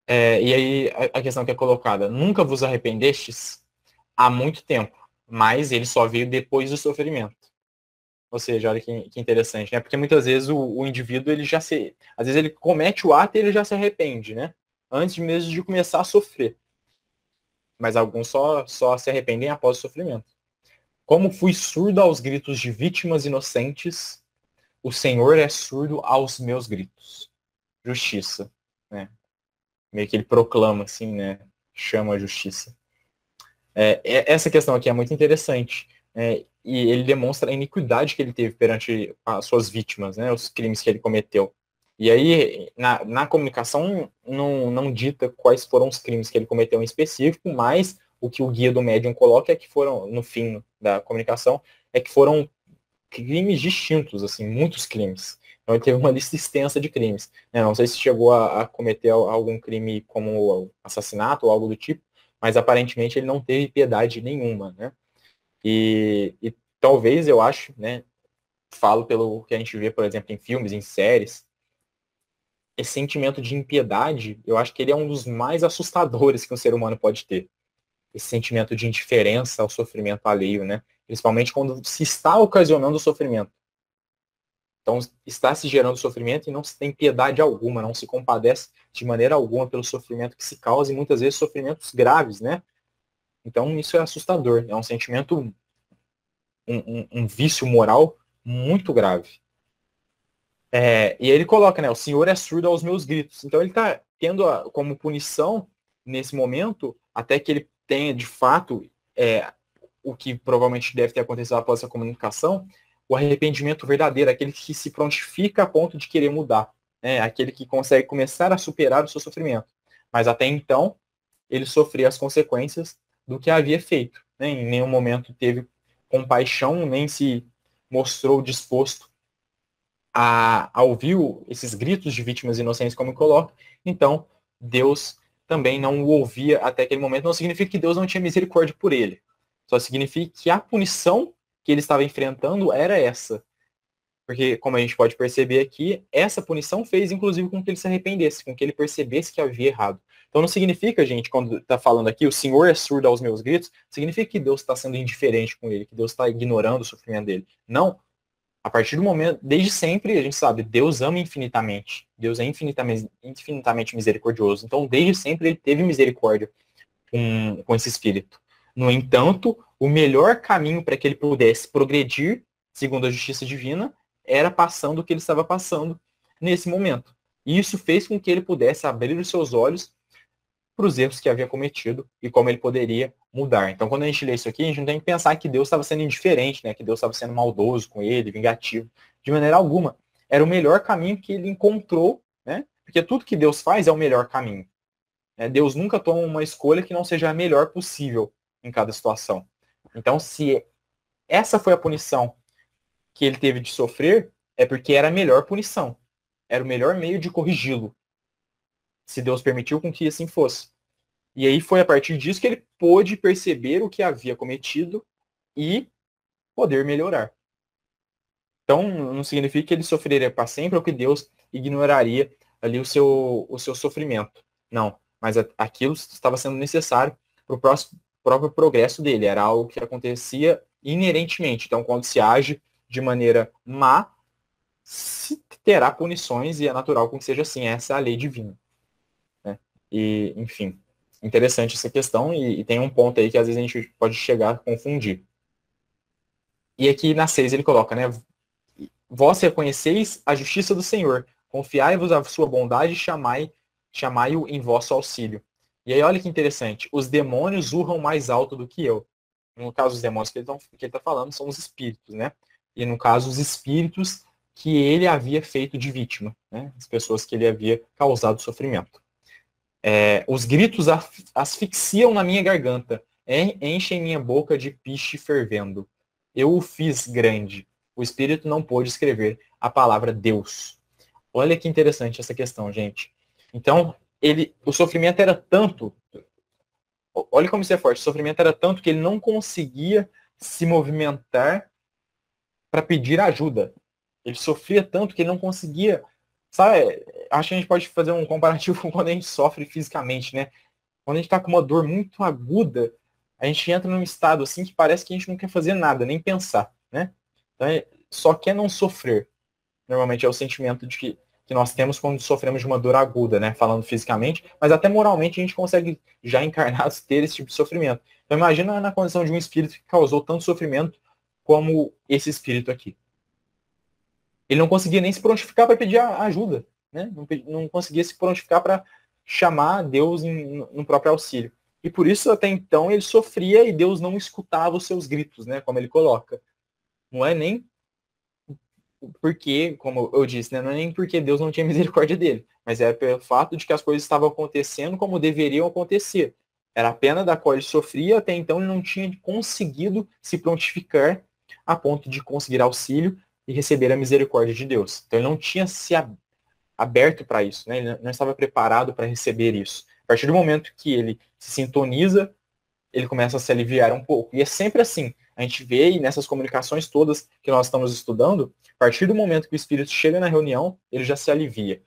E aí, a questão que é colocada, nunca vos arrependestes há muito tempo, mas ele só veio depois do sofrimento. Ou seja, olha que interessante, né? Porque muitas vezes o indivíduo, ele já se... Às vezes ele comete o ato e ele já se arrepende, né? Antes mesmo de começar a sofrer. Mas alguns só se arrependem após o sofrimento. Como fui surdo aos gritos de vítimas inocentes, o Senhor é surdo aos meus gritos. Justiça, né? Meio que ele proclama, assim, né? Chama a justiça. Essa questão aqui é muito interessante. E ele demonstra a iniquidade que ele teve perante as suas vítimas, né, os crimes que ele cometeu. E aí, na comunicação, não dita quais foram os crimes que ele cometeu em específico, mas o que o guia do médium coloca é que foram, no fim da comunicação, é que foram crimes distintos, assim, muitos crimes. Então ele teve uma lista extensa de crimes. Não sei se chegou a cometer algum crime como assassinato ou algo do tipo, mas aparentemente ele não teve piedade nenhuma, né? E talvez, eu acho, né, falo pelo que a gente vê, por exemplo, em filmes, em séries, esse sentimento de impiedade, eu acho que ele é um dos mais assustadores que um ser humano pode ter. Esse sentimento de indiferença ao sofrimento alheio, né? Principalmente quando se está ocasionando o sofrimento. Então, está se gerando sofrimento e não se tem piedade alguma, não se compadece de maneira alguma pelo sofrimento que se causa, e muitas vezes sofrimentos graves, né? Então, isso é assustador. É um sentimento, um vício moral muito grave. E ele coloca, né? O Senhor é surdo aos meus gritos. Então, ele está tendo como punição, nesse momento, até que ele tenha, de fato, o que provavelmente deve ter acontecido após essa comunicação, o arrependimento verdadeiro, aquele que se prontifica a ponto de querer mudar, né? Aquele que consegue começar a superar o seu sofrimento. Mas até então, ele sofria as consequências do que havia feito. Né? Em nenhum momento teve compaixão, nem se mostrou disposto a ouvir esses gritos de vítimas inocentes, como coloca. Então, Deus também não o ouvia até aquele momento. Não significa que Deus não tinha misericórdia por ele. Só significa que a punição que ele estava enfrentando era essa. Porque, como a gente pode perceber aqui, essa punição fez, inclusive, com que ele se arrependesse, com que ele percebesse que havia errado. Então não significa, gente, quando está falando aqui, o Senhor é surdo aos meus gritos, significa que Deus está sendo indiferente com ele, que Deus está ignorando o sofrimento dele. Não. A partir do momento, desde sempre, a gente sabe, Deus ama infinitamente. Deus é infinitamente misericordioso. Então, desde sempre, ele teve misericórdia com esse espírito. No entanto, o melhor caminho para que ele pudesse progredir, segundo a justiça divina, era passando o que ele estava passando nesse momento. E isso fez com que ele pudesse abrir os seus olhos para os erros que havia cometido e como ele poderia mudar. Então, quando a gente lê isso aqui, a gente não tem que pensar que Deus estava sendo indiferente, né? Que Deus estava sendo maldoso com ele, vingativo. De maneira alguma. Era o melhor caminho que ele encontrou, né? Porque tudo que Deus faz é o melhor caminho. Deus nunca toma uma escolha que não seja a melhor possível em cada situação. Então, se essa foi a punição que ele teve de sofrer, é porque era a melhor punição. Era o melhor meio de corrigi-lo. Se Deus permitiu com que assim fosse. E aí foi a partir disso que ele pôde perceber o que havia cometido e poder melhorar. Então, não significa que ele sofreria para sempre ou que Deus ignoraria ali o seu sofrimento. Não, mas aquilo estava sendo necessário para o próprio progresso dele. Era algo que acontecia inerentemente. Então, quando se age de maneira má, se terá punições e é natural que seja assim. Essa é a lei divina. Né? E, enfim, interessante essa questão e tem um ponto aí que às vezes a gente pode chegar a confundir. E aqui na 6 ele coloca, né? Vós reconheceis a justiça do Senhor, confiai-vos à sua bondade e chamai-o em vosso auxílio. E aí, olha que interessante, os demônios urram mais alto do que eu. No caso, os demônios que ele está falando são os espíritos, né? E no caso, os espíritos que ele havia feito de vítima, né? As pessoas que ele havia causado sofrimento. Os gritos asfixiam na minha garganta, enchem minha boca de piche fervendo. Eu o fiz grande. O espírito não pôde escrever a palavra Deus. Olha que interessante essa questão, gente. Então, o sofrimento era tanto, olha como isso é forte, o sofrimento era tanto que ele não conseguia se movimentar para pedir ajuda. Ele sofria tanto que ele não conseguia, sabe, acho que a gente pode fazer um comparativo com quando a gente sofre fisicamente, né? Quando a gente está com uma dor muito aguda, a gente entra num estado assim que parece que a gente não quer fazer nada, nem pensar, né? Então, só quer não sofrer. Normalmente é o sentimento de que nós temos quando sofremos de uma dor aguda, né? Falando fisicamente, mas até moralmente a gente consegue já encarnados ter esse tipo de sofrimento. Então imagina na condição de um espírito que causou tanto sofrimento como esse espírito aqui. Ele não conseguia nem se prontificar para pedir ajuda, né? Não conseguia se prontificar para chamar Deus no próprio auxílio. E por isso, até então, ele sofria e Deus não escutava os seus gritos, né? Como ele coloca. Não é nem porque, como eu disse, né, não é nem porque Deus não tinha misericórdia dele, mas é pelo fato de que as coisas estavam acontecendo como deveriam acontecer. Era a pena da qual ele sofria, até então ele não tinha conseguido se prontificar a ponto de conseguir auxílio e receber a misericórdia de Deus. Então ele não tinha se aberto para isso, né? Ele não estava preparado para receber isso. A partir do momento que ele se sintoniza, ele começa a se aliviar um pouco. E é sempre assim. A gente vê e nessas comunicações todas que nós estamos estudando, a partir do momento que o espírito chega na reunião, ele já se alivia.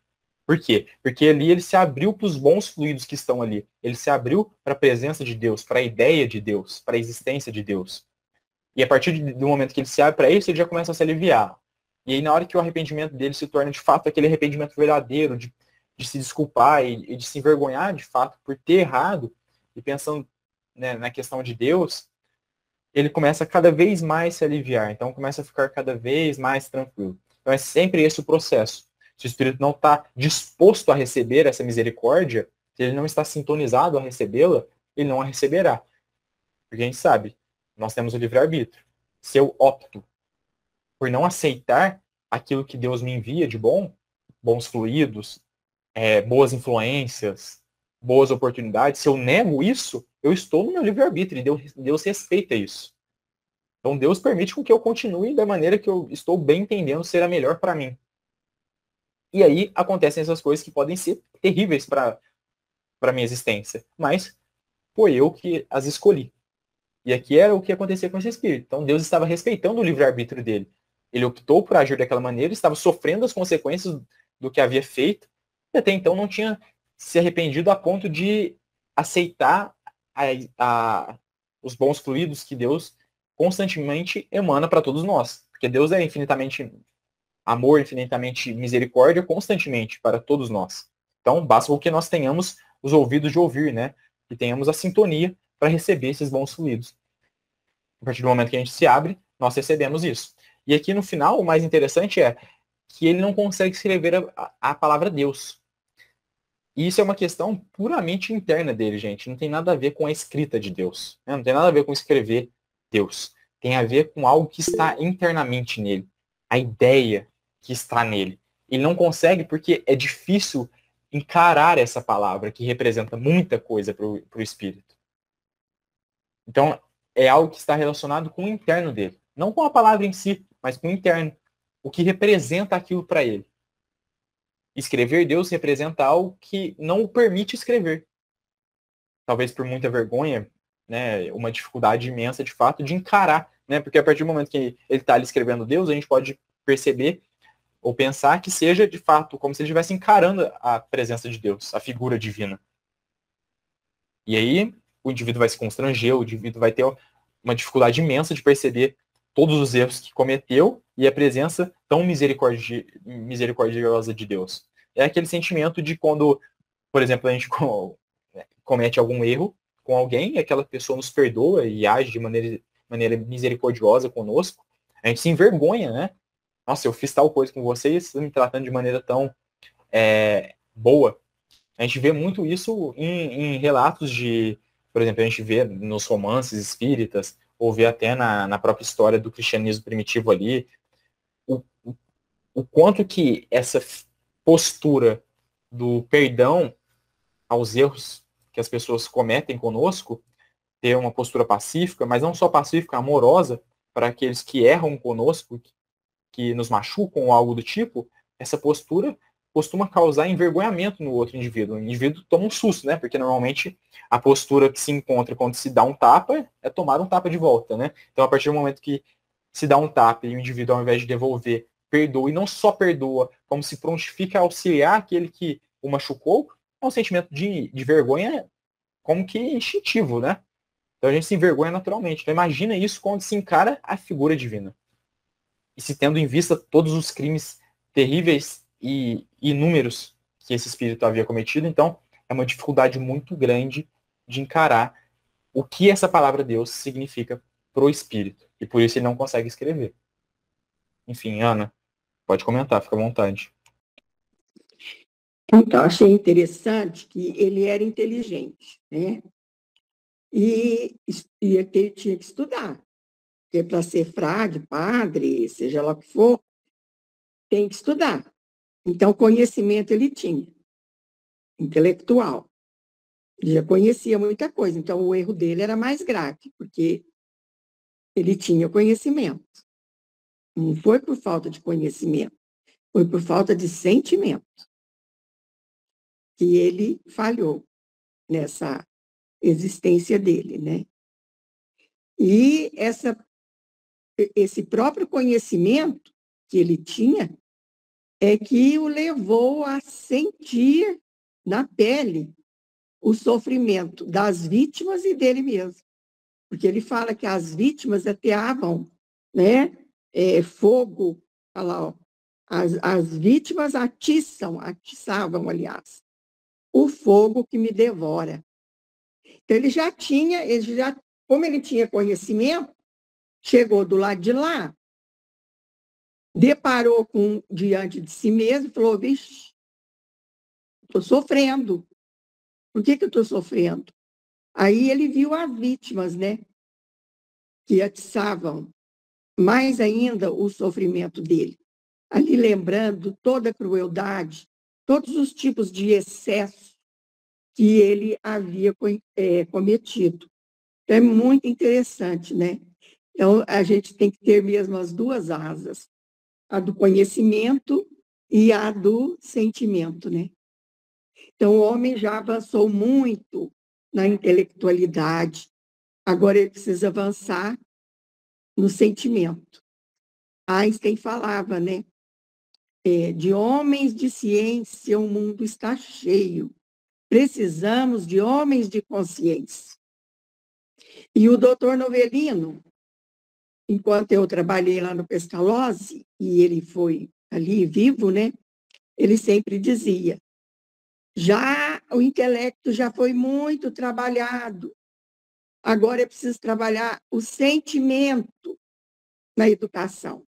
Por quê? Porque ali ele se abriu para os bons fluidos que estão ali. Ele se abriu para a presença de Deus, para a ideia de Deus, para a existência de Deus. E a partir do momento que ele se abre para isso, ele já começa a se aliviar. E aí, na hora que o arrependimento dele se torna de fato aquele arrependimento verdadeiro, de se desculpar e de se envergonhar de fato por ter errado, e pensando, né, na questão de Deus, ele começa a cada vez mais se aliviar. Então começa a ficar cada vez mais tranquilo. Então é sempre esse o processo. Se o espírito não está disposto a receber essa misericórdia, se ele não está sintonizado a recebê-la, ele não a receberá. Porque a gente sabe, nós temos o livre-arbítrio. Se eu opto por não aceitar aquilo que Deus me envia de bom, bons fluidos, boas influências, boas oportunidades, se eu nego isso, eu estou no meu livre-arbítrio e Deus respeita isso. Então Deus permite com que eu continue da maneira que eu estou bem entendendo ser a melhor para mim. E aí acontecem essas coisas que podem ser terríveis para a minha existência, mas foi eu que as escolhi. E aqui era o que acontecia com esse espírito. Então Deus estava respeitando o livre-arbítrio dele. Ele optou por agir daquela maneira, estava sofrendo as consequências do que havia feito, e até então não tinha se arrependido a ponto de aceitar os bons fluidos que Deus constantemente emana para todos nós. Porque Deus é infinitamente amor, infinitamente misericórdia, constantemente para todos nós. Então, basta que nós tenhamos os ouvidos de ouvir, né? Que tenhamos a sintonia para receber esses bons fluidos. A partir do momento que a gente se abre, nós recebemos isso. E aqui no final, o mais interessante é que ele não consegue escrever a palavra Deus. E isso é uma questão puramente interna dele, gente. Não tem nada a ver com a escrita de Deus. Né? Não tem nada a ver com escrever Deus. Tem a ver com algo que está internamente nele. A ideia que está nele. Ele não consegue porque é difícil encarar essa palavra que representa muita coisa para o espírito. Então, é algo que está relacionado com o interno dele. Não com a palavra em si, mas com o interno. O que representa aquilo para ele. Escrever Deus representa algo que não o permite escrever. Talvez por muita vergonha, né, uma dificuldade imensa, de fato, de encarar. Né, porque a partir do momento que ele está ali escrevendo Deus, a gente pode perceber ou pensar que seja, de fato, como se ele estivesse encarando a presença de Deus, a figura divina. E aí, o indivíduo vai se constranger, o indivíduo vai ter uma dificuldade imensa de perceber todos os erros que cometeu e a presença tão misericordiosa de Deus. É aquele sentimento de quando, por exemplo, a gente comete algum erro com alguém e aquela pessoa nos perdoa e age de maneira misericordiosa conosco, a gente se envergonha, né? Nossa, eu fiz tal coisa com vocês, me tratando de maneira tão boa. A gente vê muito isso em relatos de, por exemplo, a gente vê nos romances espíritas, ou vê até na própria história do cristianismo primitivo ali, o, o quanto que essa postura do perdão aos erros que as pessoas cometem conosco, ter uma postura pacífica, mas não só pacífica, amorosa, para aqueles que erram conosco, que nos machucam ou algo do tipo, essa postura costuma causar envergonhamento no outro indivíduo. O indivíduo toma um susto, né? Porque normalmente a postura que se encontra quando se dá um tapa é tomar um tapa de volta, né? Então, a partir do momento que se dá um tapa e o indivíduo, ao invés de devolver, perdoa, e não só perdoa, como se prontifica a auxiliar aquele que o machucou, é um sentimento de vergonha como que instintivo, né? Então a gente se envergonha naturalmente. Então imagina isso quando se encara a figura divina. E se tendo em vista todos os crimes terríveis e inúmeros que esse espírito havia cometido, então é uma dificuldade muito grande de encarar o que essa palavra Deus significa pro espírito. E por isso ele não consegue escrever. Enfim, Ana, pode comentar, fica à vontade. Então, achei interessante que ele era inteligente, né? E ele tinha que estudar, porque para ser frade, padre, seja lá o que for, tem que estudar. Então, conhecimento ele tinha, intelectual. Já conhecia muita coisa, então o erro dele era mais grave, porque ele tinha conhecimento. Não foi por falta de conhecimento, foi por falta de sentimento que ele falhou nessa existência dele, né? E esse próprio conhecimento que ele tinha é que o levou a sentir na pele o sofrimento das vítimas e dele mesmo. Porque ele fala que as vítimas ateavam, né, fogo, olha lá, ó, as vítimas atiçavam, aliás, o fogo que me devora. Então, como ele tinha conhecimento, chegou do lado de lá, deparou diante de si mesmo e falou, vixe, estou sofrendo. Por que eu estou sofrendo? Aí ele viu as vítimas, né, que atiçavam mais ainda o sofrimento dele. Ali lembrando toda a crueldade, todos os tipos de excesso que ele havia cometido. Então, é muito interessante, né? Então, a gente tem que ter mesmo as duas asas, a do conhecimento e a do sentimento, né? Então, o homem já avançou muito na intelectualidade, agora ele precisa avançar no sentimento. Einstein falava, né? De homens de ciência, o mundo está cheio. Precisamos de homens de consciência. E o doutor Novelino, enquanto eu trabalhei lá no Pestalozzi, e ele foi ali vivo, né? Ele sempre dizia, já o intelecto já foi muito trabalhado, agora é preciso trabalhar o sentimento na educação.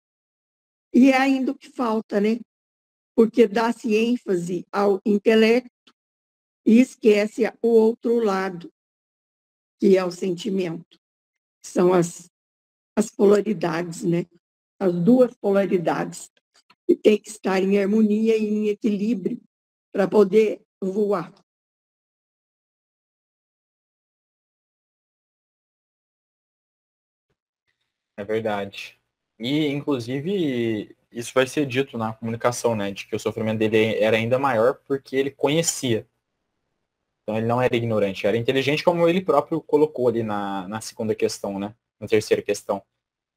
E é ainda o que falta, né? Porque dá-se ênfase ao intelecto e esquece o outro lado, que é o sentimento. São as polaridades, né? As duas polaridades que tem que estar em harmonia e em equilíbrio para poder voar. É verdade. E, inclusive, isso vai ser dito na comunicação, né? De que o sofrimento dele era ainda maior porque ele conhecia. Então, ele não era ignorante, era inteligente, como ele próprio colocou ali na segunda questão, né? Na terceira questão.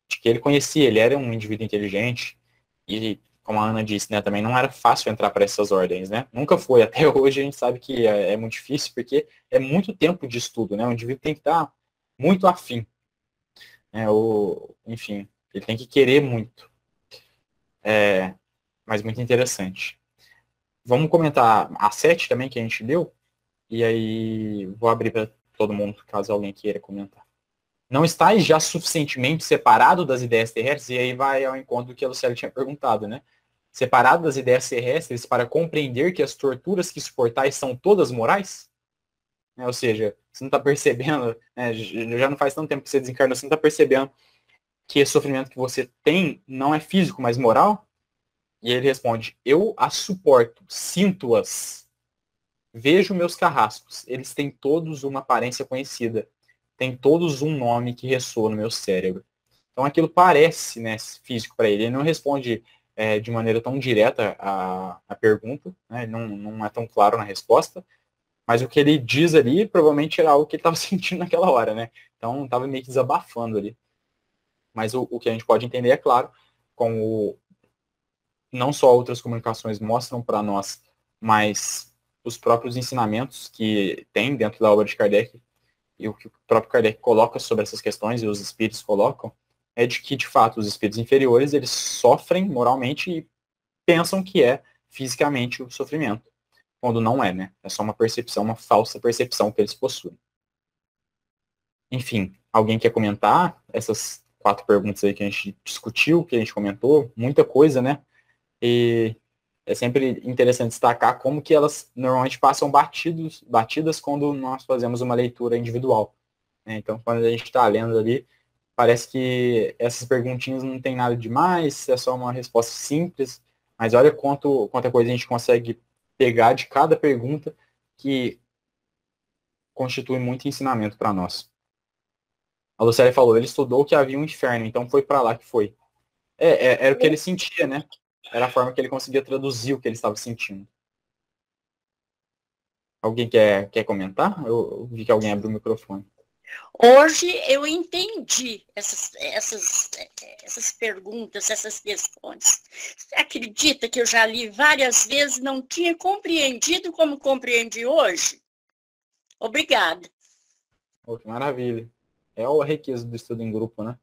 De que ele conhecia, ele era um indivíduo inteligente. E, como a Ana disse, né? Também não era fácil entrar para essas ordens, né? Nunca foi. Até hoje a gente sabe que é muito difícil, porque é muito tempo de estudo, né? O indivíduo tem que estar muito afim. Enfim, ele tem que querer muito. Mas muito interessante. Vamos comentar a 7 também que a gente deu, e aí vou abrir para todo mundo, caso alguém queira comentar. Não estáis já suficientemente separado das ideias terrestres? E aí vai ao encontro do que a Lucélia tinha perguntado, né? separado das ideias terrestres para compreender que as torturas que suportais são todas morais? Ou seja, você não está percebendo, né, já não faz tanto tempo que você desencarnou, você não está percebendo que esse sofrimento que você tem não é físico, mas moral? E ele responde, eu as suporto, sinto-as, vejo meus carrascos, eles têm todos uma aparência conhecida, têm todos um nome que ressoa no meu cérebro. Então aquilo parece, né, físico para ele. Ele não responde de maneira tão direta a pergunta, né, não é tão claro na resposta, mas o que ele diz ali provavelmente era algo que ele estava sentindo naquela hora, né? Então estava meio que desabafando ali. Mas o que a gente pode entender, é claro, como não só outras comunicações mostram para nós, mas os próprios ensinamentos que tem dentro da obra de Kardec, e o que o próprio Kardec coloca sobre essas questões, e os espíritos colocam, é de que, de fato, os espíritos inferiores, eles sofrem moralmente e pensam que é fisicamente o sofrimento, quando não é, né? É só uma percepção, uma falsa percepção que eles possuem. Enfim, alguém quer comentar essas 4 perguntas aí que a gente discutiu, que a gente comentou? Muita coisa, né? E é sempre interessante destacar como que elas normalmente passam batidas quando nós fazemos uma leitura individual. Né? Então, quando a gente está lendo ali, parece que essas perguntinhas não tem nada demais, é só uma resposta simples, mas olha quanta coisa a gente consegue pegar de cada pergunta que constitui muito ensinamento para nós. A Lucélia falou, ele estudou que havia um inferno, então foi para lá que foi. Era o que ele sentia, né? Era a forma que ele conseguia traduzir o que ele estava sentindo. Alguém quer comentar? Eu vi que alguém abriu o microfone. Hoje eu entendi essas perguntas, essas questões. Você acredita que eu já li várias vezes, não tinha compreendido como compreendi hoje? Obrigada. Oh, que maravilha. É a riqueza do estudo em grupo, né?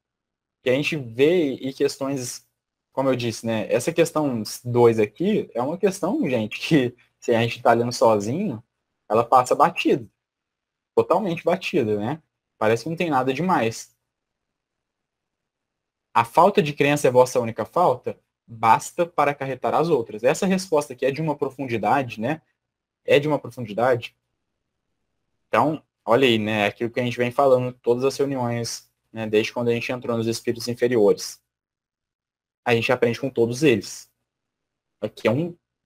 Que a gente vê e questões, como eu disse, né? Essa questão 2 aqui é uma questão, gente, que se a gente está lendo sozinho, ela passa batida. Totalmente batida, né? Parece que não tem nada demais. A falta de crença é vossa única falta? Basta para acarretar as outras. Essa resposta aqui é de uma profundidade, né? É de uma profundidade. Então, olha aí, né? Aquilo que a gente vem falando em todas as reuniões, né? Desde quando a gente entrou nos espíritos inferiores. A gente aprende com todos eles. Aqui é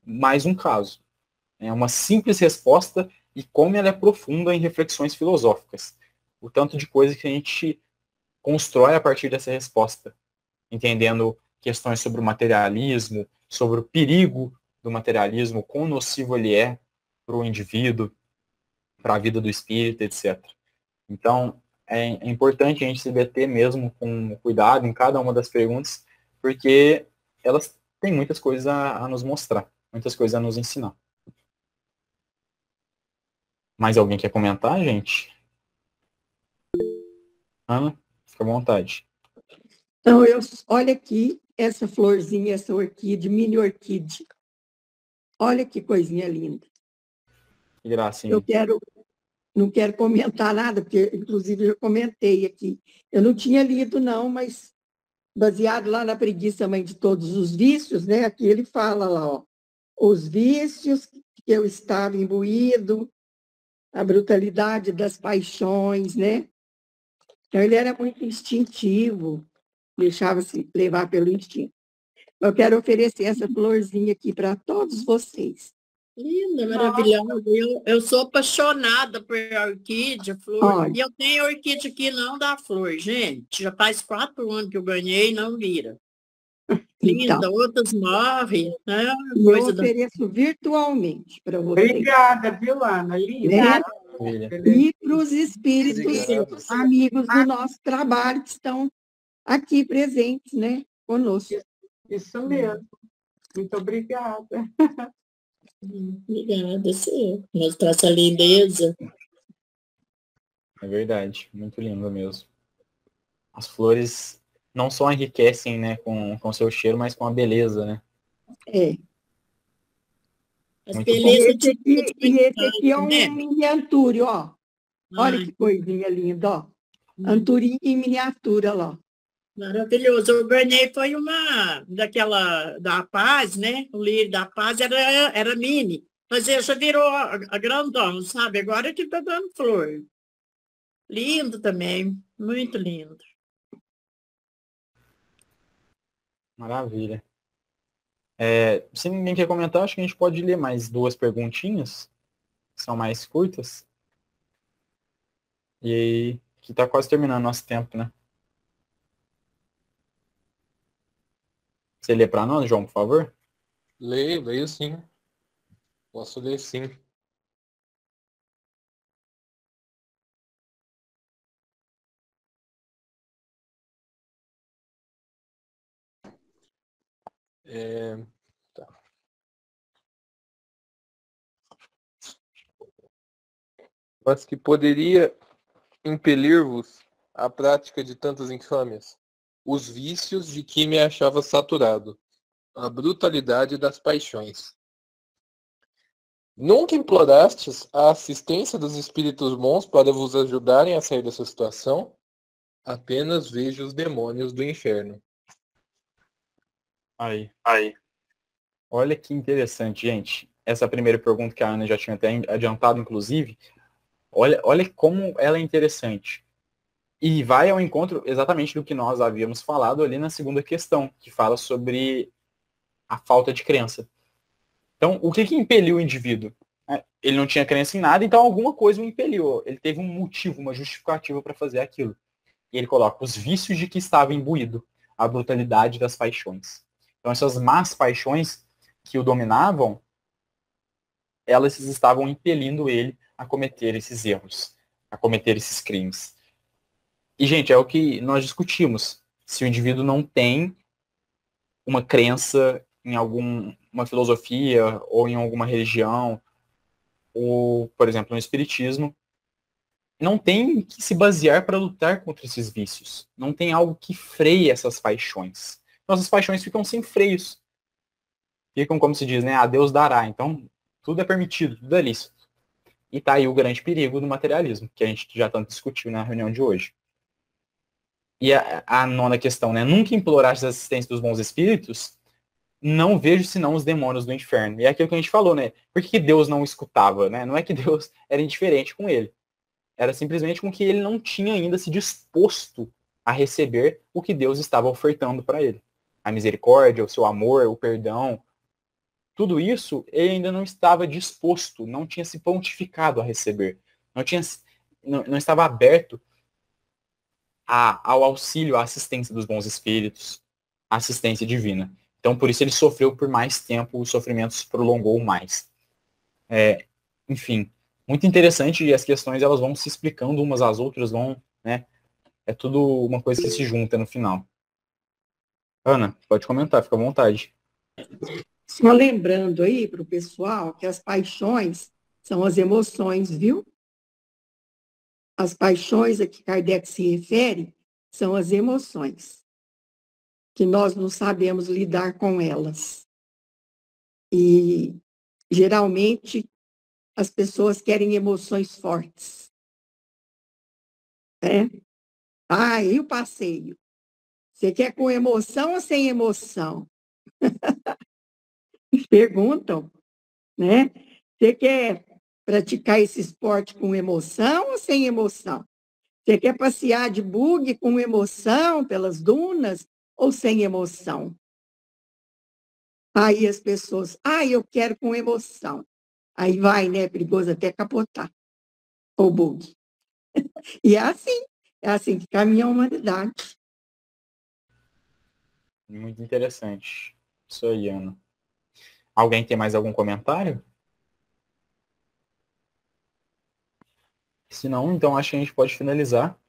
mais um caso. É uma simples resposta e como ela é profunda em reflexões filosóficas. O tanto de coisa que a gente constrói a partir dessa resposta, entendendo questões sobre o materialismo, sobre o perigo do materialismo, quão nocivo ele é para o indivíduo, para a vida do espírito, etc. Então, é importante a gente se deter mesmo com cuidado em cada uma das perguntas, porque elas têm muitas coisas a nos mostrar, muitas coisas a nos ensinar. Mais alguém quer comentar, gente? Ana, fica à vontade. Então, olha aqui essa florzinha, essa orquídea, mini orquídea. Olha que coisinha linda. Que gracinha. Não quero comentar nada, porque, inclusive, eu comentei aqui. Eu não tinha lido, não, mas baseado lá na Preguiça Mãe de Todos os Vícios, né? Aqui ele fala lá, ó, os vícios que eu estava imbuído, a brutalidade das paixões, né? Então, ele era muito instintivo, deixava-se levar pelo instinto. Eu quero oferecer essa florzinha aqui para todos vocês. Linda, maravilhosa. Eu sou apaixonada por orquídea, flor. Olha. E eu tenho orquídea que não dá flor, gente. Já faz 4 anos que eu ganhei e não vira. Linda, Então, outras morrem. Né? Eu ofereço virtualmente para vocês. Obrigada, viu, Ana? Linda. Né? E para os espíritos amigos do nosso trabalho que estão aqui presentes, né, conosco. Isso mesmo. Muito obrigada. Obrigada, sim. Mostrar essa lindeza. É verdade, muito lindo mesmo. As flores não só enriquecem, né, com seu cheiro, mas com a beleza, né? É. As Muito belezas E esse aqui é um né? mini antúrio, ó. Olha Ai. que coisinha linda, ó. Anturinha em miniatura lá. Maravilhoso. Eu ganhei, foi uma daquela da Paz, né? O lírio da Paz era mini. Mas já virou a grandão, sabe? Agora que tá dando flor. Lindo também, muito lindo. Maravilha. Se ninguém quer comentar, acho que a gente pode ler mais duas perguntinhas, que são mais curtas. E aí, que tá quase terminando nosso tempo, né? Você lê para nós, João, por favor? Leio sim. Posso ler sim. Tá. Mas que poderia impelir-vos à prática de tantas infâmias, os vícios de que me achava saturado, a brutalidade das paixões. Nunca implorastes a assistência dos espíritos bons para vos ajudarem a sair dessa situação? Apenas vejo os demônios do inferno. Aí. Olha que interessante, gente. Essa primeira pergunta que a Ana já tinha até adiantado, inclusive, olha como ela é interessante. E vai ao encontro exatamente do que nós havíamos falado ali na segunda questão, que fala sobre a falta de crença. Então, o que impeliu o indivíduo? Ele não tinha crença em nada, então alguma coisa o impeliu. Ele teve um motivo, uma justificativa para fazer aquilo. E ele coloca os vícios de que estava imbuído, a brutalidade das paixões. Então, essas más paixões que o dominavam, elas estavam impelindo ele a cometer esses erros, a cometer esses crimes. E, gente, é o que nós discutimos. Se o indivíduo não tem uma crença em alguma filosofia ou em alguma religião, ou, por exemplo, no espiritismo, não tem que se basear para lutar contra esses vícios. Não tem algo que freie essas paixões. Nossas paixões ficam sem freios. Ficam, como se diz, né? A Deus dará. Então, tudo é permitido, tudo é lícito. E está aí o grande perigo do materialismo, que a gente já tanto discutiu na reunião de hoje. E a nona questão, né? Nunca imploraste a assistência dos bons espíritos, não vejo senão os demônios do inferno. E é aquilo que a gente falou, né? Por que Deus não escutava, né? Não é que Deus era indiferente com ele. Era simplesmente com que ele não tinha ainda se disposto a receber o que Deus estava ofertando para ele. A misericórdia, o seu amor, o perdão, tudo isso ele ainda não estava disposto, não tinha se pontificado a receber. Não estava aberto ao auxílio, à assistência dos bons espíritos, à assistência divina. Então, por isso ele sofreu por mais tempo, os sofrimentos prolongou mais. Enfim, muito interessante, e as questões elas vão se explicando umas às outras, né? É tudo uma coisa que se junta no final. Ana, pode comentar, fica à vontade. Só lembrando aí para o pessoal que as paixões são as emoções, viu? As paixões a que Kardec se refere são as emoções, que nós não sabemos lidar com elas. E, geralmente, as pessoas querem emoções fortes. Né? E o passeio? Você quer com emoção ou sem emoção? Perguntam, né? Você quer praticar esse esporte com emoção ou sem emoção? Você quer passear de buggy com emoção pelas dunas ou sem emoção? Aí as pessoas, eu quero com emoção. Aí vai, né? É perigoso até capotar o buggy. E é assim que caminha a humanidade. Muito interessante. Isso aí, Ana. Alguém tem mais algum comentário? Se não, então acho que a gente pode finalizar.